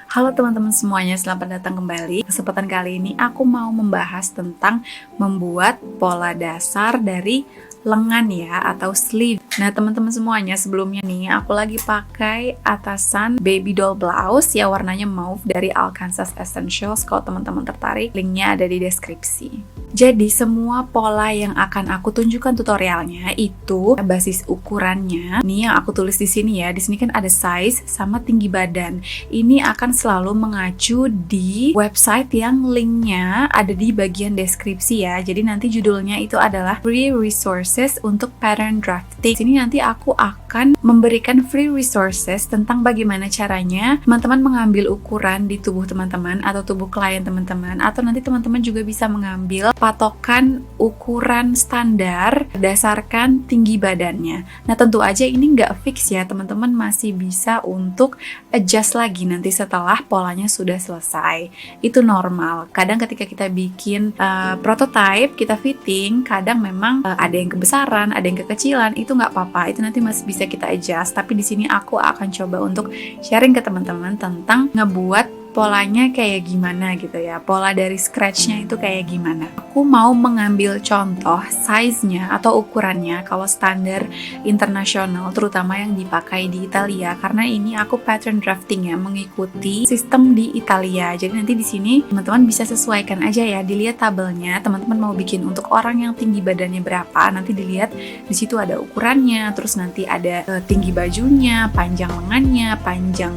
Halo teman-teman semuanya, selamat datang kembali. Kesempatan kali ini aku mau membahas tentang membuat pola dasar dari lengan ya, atau sleeve. Nah teman-teman semuanya, sebelumnya nih aku lagi pakai atasan baby doll blouse ya, warnanya mauve dari Alkansas Essentials. Kalau teman-teman tertarik, linknya ada di deskripsi. Jadi semua pola yang akan aku tunjukkan tutorialnya itu basis ukurannya. Nih yang aku tulis di sini ya. Di sini kan ada size sama tinggi badan. Ini akan selalu mengacu di website yang linknya ada di bagian deskripsi ya. Jadi nanti judulnya itu adalah Free Resources untuk Pattern Drafting. Sini nanti aku akan memberikan free resources tentang bagaimana caranya teman-teman mengambil ukuran di tubuh teman-teman atau tubuh klien teman-teman, atau nanti teman-teman juga bisa mengambil patokan ukuran standar berdasarkan tinggi badannya. Nah tentu aja ini nggak fix ya, teman-teman masih bisa untuk adjust lagi nanti setelah polanya sudah selesai. Itu normal. Kadang ketika kita bikin prototype, kita fitting, kadang memang ada yang kebesaran, ada yang kekecilan, itu nggak apa-apa. Itu nanti masih bisa kita adjust. Tapi di sini aku akan coba untuk sharing ke teman-teman tentang ngebuat polanya kayak gimana gitu ya, pola dari scratch-nya itu kayak gimana. Aku mau mengambil contoh size-nya atau ukurannya kalau standar internasional, terutama yang dipakai di Italia, karena ini aku pattern drafting ya, mengikuti sistem di Italia. Jadi nanti di sini teman-teman bisa sesuaikan aja ya, dilihat tabelnya. Teman-teman mau bikin untuk orang yang tinggi badannya berapa, nanti dilihat di situ ada ukurannya, terus nanti ada tinggi bajunya, panjang lengannya, panjang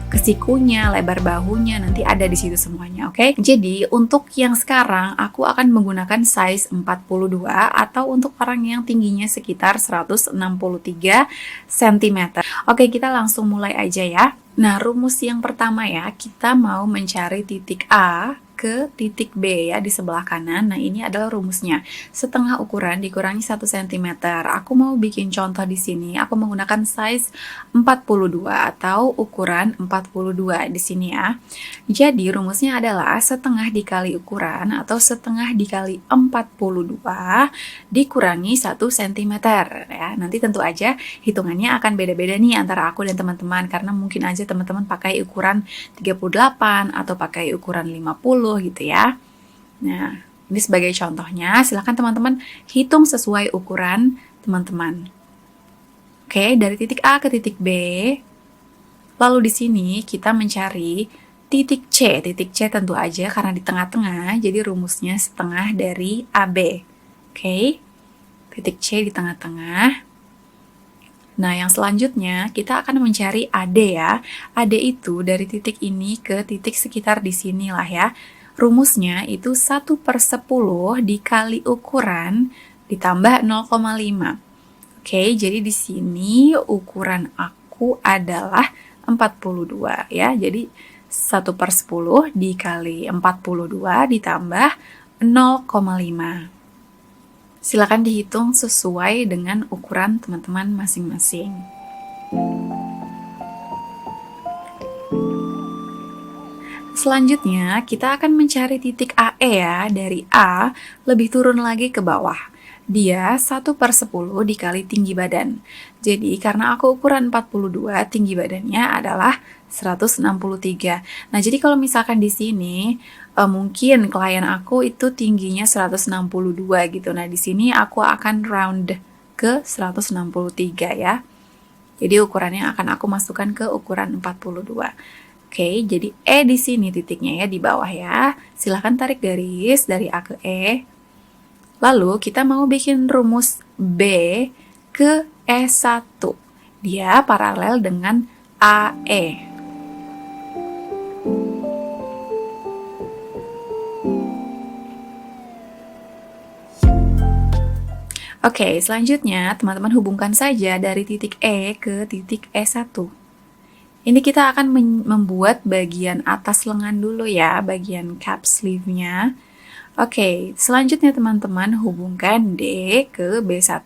kesikunya, lebar bahunya, nanti ada di situ semuanya, oke? Jadi, untuk yang sekarang aku akan menggunakan size 42 atau untuk orang yang tingginya sekitar 163 cm. Oke, kita langsung mulai aja ya. Nah, rumus yang pertama ya, kita mau mencari titik A ke titik B ya di sebelah kanan. Nah ini adalah rumusnya. Setengah ukuran dikurangi 1 cm. Aku mau bikin contoh di sini. Aku menggunakan size 42 atau ukuran 42 di sini ya. Jadi rumusnya adalah setengah dikali ukuran atau setengah dikali 42 dikurangi 1 cm ya. Nanti tentu aja hitungannya akan beda-beda nih antara aku dan teman-teman, karena mungkin aja teman-teman pakai ukuran 38 atau pakai ukuran 50 gitu ya. Nah, ini sebagai contohnya, silahkan teman-teman hitung sesuai ukuran teman-teman. Oke, dari titik A ke titik B. Lalu di sini kita mencari titik C. Titik C tentu aja karena di tengah-tengah, jadi rumusnya setengah dari AB. Oke, titik C di tengah-tengah. Nah, yang selanjutnya kita akan mencari AD ya. AD itu dari titik ini ke titik sekitar di sini lah ya. Rumusnya itu 1/10 dikali ukuran ditambah 0,5. Oke, jadi di sini ukuran aku adalah 42 ya. Jadi 1/10 dikali 42 ditambah 0,5. Silakan dihitung sesuai dengan ukuran teman-teman masing-masing. Selanjutnya, kita akan mencari titik AE ya. Dari A, lebih turun lagi ke bawah. Dia 1/10 dikali tinggi badan. Jadi, karena aku ukuran 42, tinggi badannya adalah 163. Nah, jadi kalau misalkan di sini, mungkin klien aku itu tingginya 162 gitu. Nah, di sini aku akan round ke 163 ya. Jadi, ukurannya akan aku masukkan ke ukuran 42. Oke, jadi E di sini titiknya ya, di bawah ya. Silahkan tarik garis dari A ke E. Lalu kita mau bikin rumus B ke E1. Dia paralel dengan AE. Oke, selanjutnya teman-teman hubungkan saja dari titik E ke titik E1. Ini kita akan membuat bagian atas lengan dulu ya, bagian cap sleeve-nya. Oke, selanjutnya teman-teman hubungkan D ke B1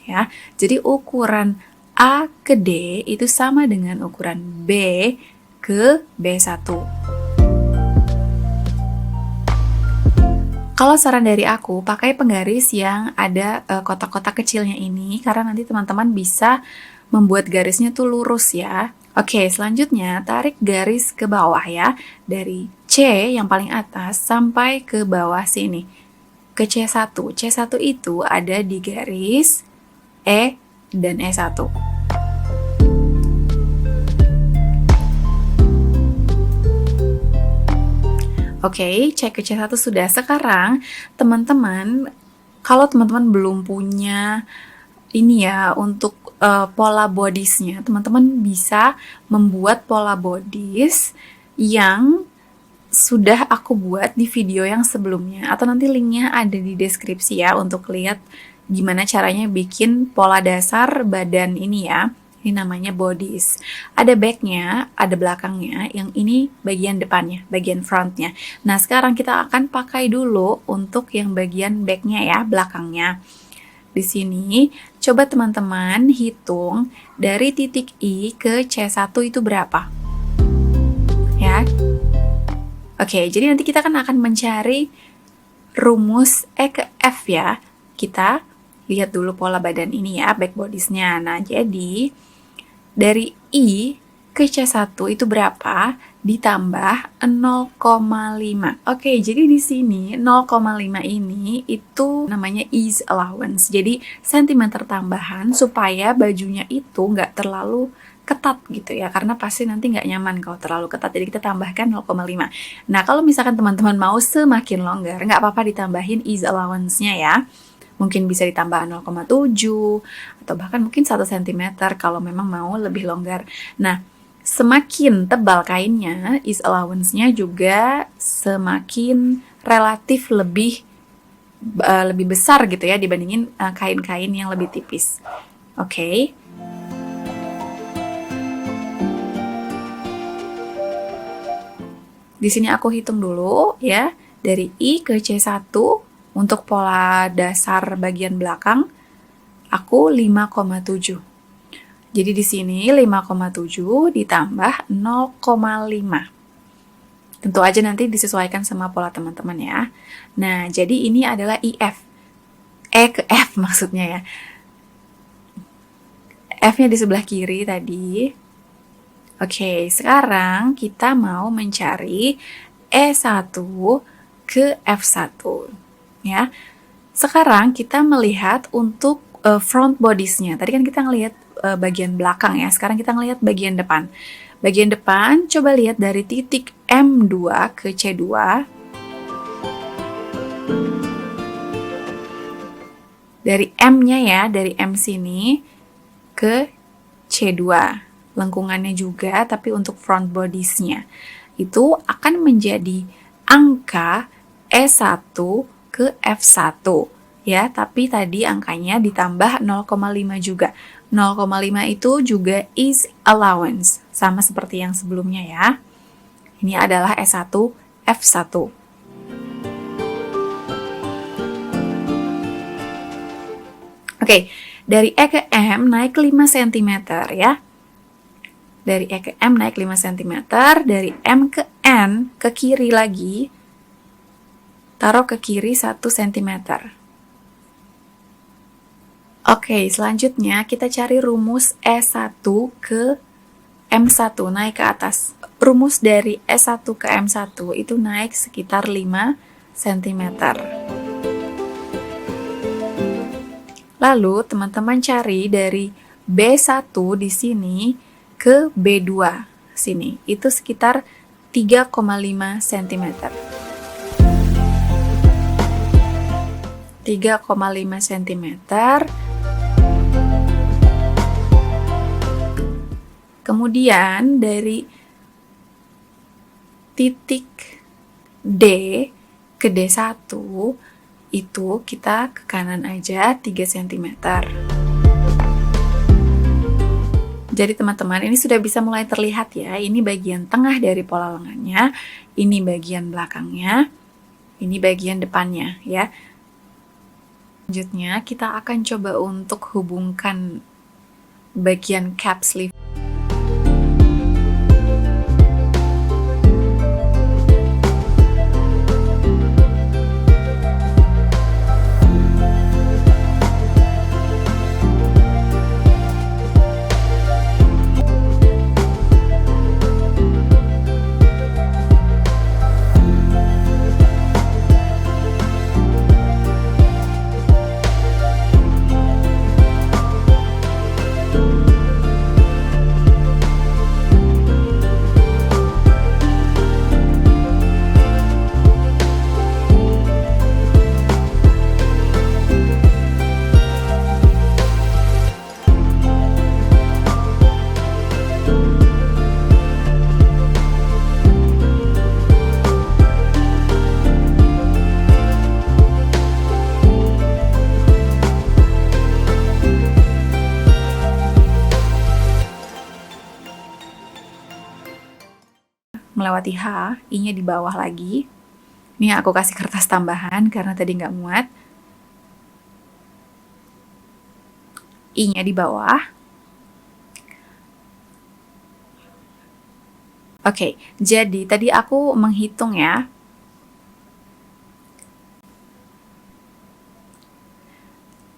ya. Jadi ukuran A ke D itu sama dengan ukuran B ke B1. Kalau saran dari aku, pakai penggaris yang ada kotak-kotak kecilnya ini, karena nanti teman-teman bisa membuat garisnya tuh lurus ya. Oke, selanjutnya tarik garis ke bawah ya, dari C yang paling atas sampai ke bawah sini, ke C1. C1 itu ada di garis E dan E1. Oke, cek ke C1 sudah. Sekarang, teman-teman, kalau teman-teman belum punya ini ya, untuk pola bodies-nya, teman-teman bisa membuat pola bodies yang sudah aku buat di video yang sebelumnya, atau nanti linknya ada di deskripsi ya, untuk lihat gimana caranya bikin pola dasar badan ini ya. Ini namanya bodies. Ada backnya, ada belakangnya, yang ini bagian depannya, bagian frontnya. Nah, sekarang kita akan pakai dulu untuk yang bagian backnya ya, belakangnya. Di sini, coba teman-teman hitung dari titik I ke C1 itu berapa. Ya. Oke, jadi nanti kita akan mencari rumus E ke F ya. Kita lihat dulu pola badan ini ya, back bodies-nya. Nah, jadi dari I ke C1 itu berapa? Ditambah 0,5. Oke, jadi di sini 0,5 ini itu namanya ease allowance. Jadi sentimeter tambahan supaya bajunya itu nggak terlalu ketat gitu ya, karena pasti nanti nggak nyaman kalau terlalu ketat. Jadi kita tambahkan 0,5. Nah, kalau misalkan teman-teman mau semakin longgar, nggak apa-apa ditambahin ease allowance-nya ya. Mungkin bisa ditambah 0,7 atau bahkan mungkin 1 cm kalau memang mau lebih longgar. Nah, semakin tebal kainnya, ease allowance-nya juga semakin relatif lebih besar gitu ya dibandingin kain-kain yang lebih tipis. Oke. Di sini aku hitung dulu ya, dari I ke C1 untuk pola dasar bagian belakang aku 5,7. Jadi di sini 5,7 ditambah 0,5. Tentu aja nanti disesuaikan sama pola teman-teman ya. Nah, jadi ini adalah IF. E ke F maksudnya ya. F-nya di sebelah kiri tadi. Oke, sekarang kita mau mencari E1 ke F1. Ya, sekarang kita melihat untuk front bodies-nya. Tadi kan kita ngelihat bagian belakang ya. Sekarang kita ngelihat bagian depan. Bagian depan, coba lihat dari titik M2 ke C2. Dari M-nya ya, dari M sini ke C2. Lengkungannya juga, tapi untuk front bodies-nya. Itu akan menjadi angka E1 ke F1 ya, tapi tadi angkanya ditambah 0,5 juga. 0,5 itu juga is allowance, sama seperti yang sebelumnya ya. Ini adalah E1 F1. Oke, dari E ke M naik 5 cm ya. Dari E ke M naik 5 cm, dari M ke N ke kiri lagi, taruh ke kiri 1 cm. Oke, selanjutnya kita cari rumus E1 ke M1, naik ke atas. Rumus dari E1 ke M1 itu naik sekitar 5 cm. Lalu, teman-teman cari dari B1 di sini ke B2 sini. Itu sekitar 3,5 cm. 3,5 cm. Kemudian dari titik D ke D1 itu kita ke kanan aja 3 cm. Jadi teman-teman, ini sudah bisa mulai terlihat ya. Ini bagian tengah dari pola lengannya, ini bagian belakangnya, ini bagian depannya ya. Selanjutnya kita akan coba untuk hubungkan bagian cap sleeve. melewati H, I-nya di bawah lagi. Ini aku kasih kertas tambahan karena tadi nggak muat. I-nya di bawah. Oke, jadi tadi aku menghitung ya.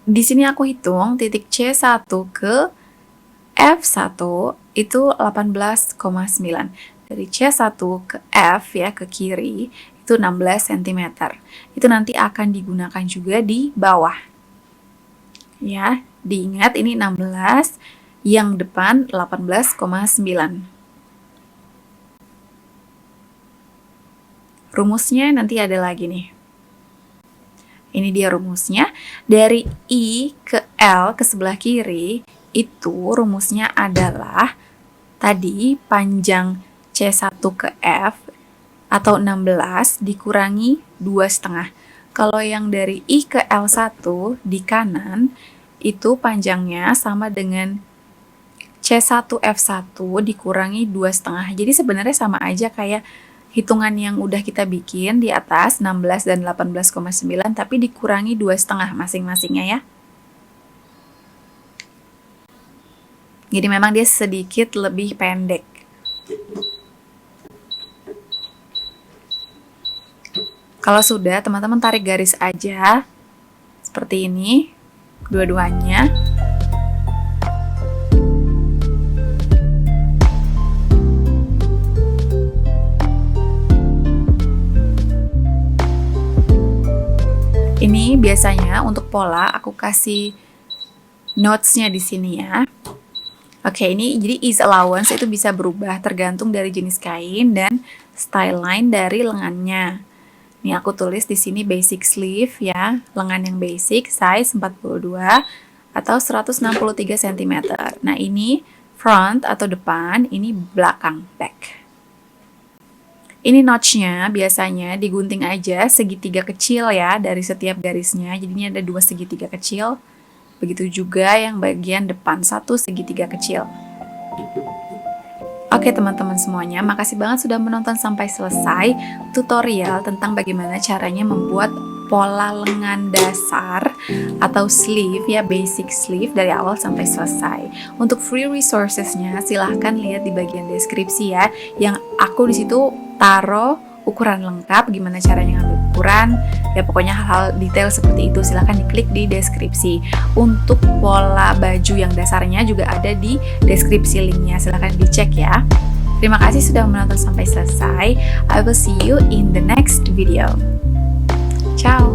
Di sini aku hitung titik C1 ke F1 itu 18,9. Dari C1 ke F ya, ke kiri, itu 16 cm. Itu nanti akan digunakan juga di bawah. Ya, diingat ini 16, yang depan 18,9. Rumusnya nanti ada lagi nih. Ini dia rumusnya. Dari I ke L ke sebelah kiri, itu rumusnya adalah tadi panjang C1 ke F atau 16 dikurangi 2,5. Kalau yang dari I ke L1 di kanan, itu panjangnya sama dengan C1 F1 dikurangi 2,5. Jadi sebenarnya sama aja kayak hitungan yang udah kita bikin di atas 16 dan 18,9 tapi dikurangi 2,5 masing-masingnya ya. Jadi memang dia sedikit lebih pendek. Kalau sudah, teman-teman tarik garis aja seperti ini dua-duanya. Ini biasanya untuk pola aku kasih notes-nya di sini ya. Oke, ini jadi ease allowance itu bisa berubah tergantung dari jenis kain dan style line dari lengannya. Ini aku tulis di sini basic sleeve ya, lengan yang basic size 42 atau 163 cm. Nah, ini front atau depan, ini belakang back. Ini notch-nya biasanya digunting aja segitiga kecil ya dari setiap garisnya. Jadinya ada 2 segitiga kecil. Begitu juga yang bagian depan 1 segitiga kecil. Oke teman-teman semuanya, makasih banget sudah menonton sampai selesai tutorial tentang bagaimana caranya membuat pola lengan dasar atau sleeve ya, basic sleeve dari awal sampai selesai. Untuk free resources-nya silahkan lihat di bagian deskripsi ya, yang aku di situ taruh ukuran lengkap, gimana caranya ngambil ukuran, ya pokoknya hal-hal detail seperti itu silahkan diklik di deskripsi. Untuk pola baju yang dasarnya juga ada di deskripsi linknya, silahkan dicek ya. Terima kasih sudah menonton sampai selesai. I will see you in the next video. Ciao!